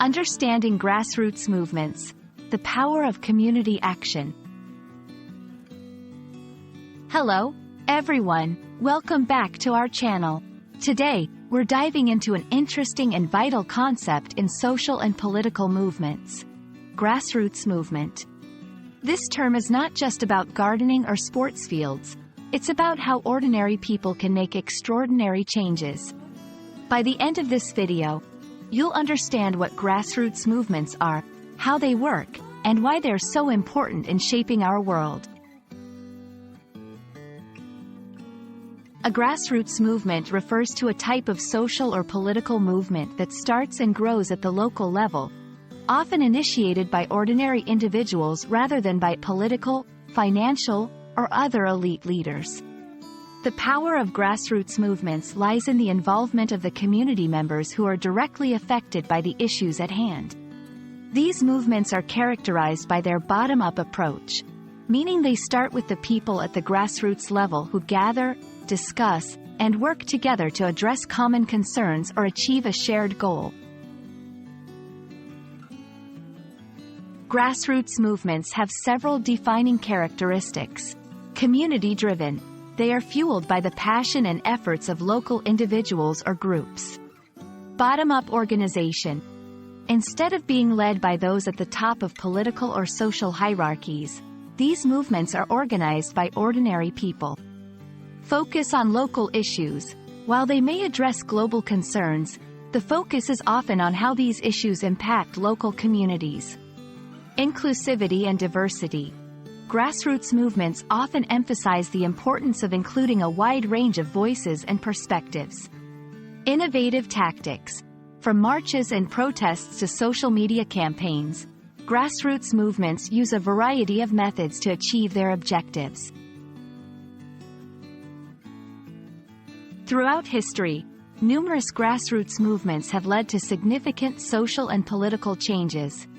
Understanding grassroots movements, the power of community action. Hello, everyone. Welcome back to our channel. Today, we're diving into an interesting and vital concept in social and political movements: grassroots movement. This term is not just about gardening or sports fields. It's about how ordinary people can make extraordinary changes. By the end of this video, you'll understand what grassroots movements are, how they work, and why they're so important in shaping our world. A grassroots movement refers to a type of social or political movement that starts and grows at the local level, often initiated by ordinary individuals rather than by political, financial, or other elite leaders. The power of grassroots movements lies in the involvement of the community members who are directly affected by the issues at hand. These movements are characterized by their bottom-up approach, meaning they start with the people at the grassroots level who gather, discuss, and work together to address common concerns or achieve a shared goal. Grassroots movements have several defining characteristics. Community-driven. They are fueled by the passion and efforts of local individuals or groups. Bottom-up organization. Instead of being led by those at the top of political or social hierarchies, these movements are organized by ordinary people. Focus on local issues. While they may address global concerns, the focus is often on how these issues impact local communities. Inclusivity and diversity. Grassroots movements often emphasize the importance of including a wide range of voices and perspectives. Innovative tactics. From marches and protests to social media campaigns, grassroots movements use a variety of methods to achieve their objectives. Throughout history, numerous grassroots movements have led to significant social and political changes.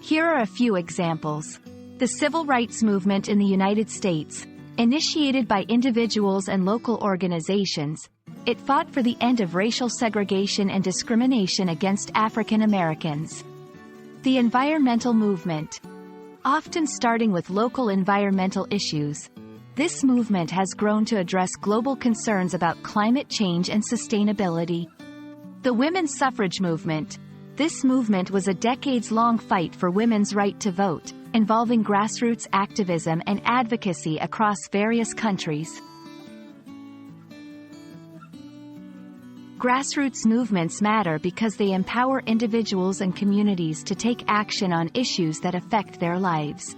Here are a few examples. The Civil Rights Movement in the United States, initiated by individuals and local organizations, it fought for the end of racial segregation and discrimination against African Americans. The environmental movement. Often starting with local environmental issues, this movement has grown to address global concerns about climate change and sustainability. The women's suffrage movement. This movement was a decades-long fight for women's right to vote, involving grassroots activism and advocacy across various countries. Grassroots movements matter because they empower individuals and communities to take action on issues that affect their lives.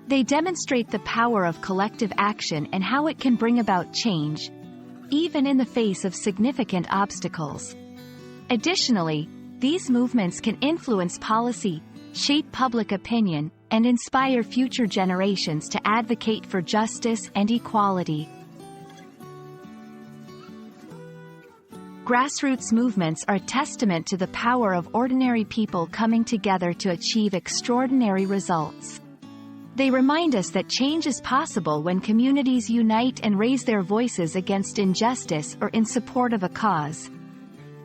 They demonstrate the power of collective action and how it can bring about change, even in the face of significant obstacles. Additionally, these movements can influence policy, shape public opinion, and inspire future generations to advocate for justice and equality. Grassroots movements are a testament to the power of ordinary people coming together to achieve extraordinary results. They remind us that change is possible when communities unite and raise their voices against injustice or in support of a cause.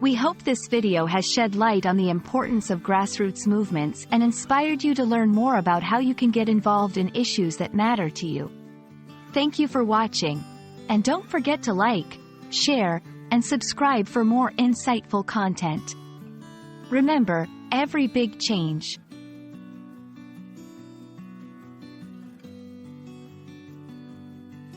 We hope this video has shed light on the importance of grassroots movements and inspired you to learn more about how you can get involved in issues that matter to you. Thank you for watching, and don't forget to like, share, and subscribe for more insightful content. Remember, every big change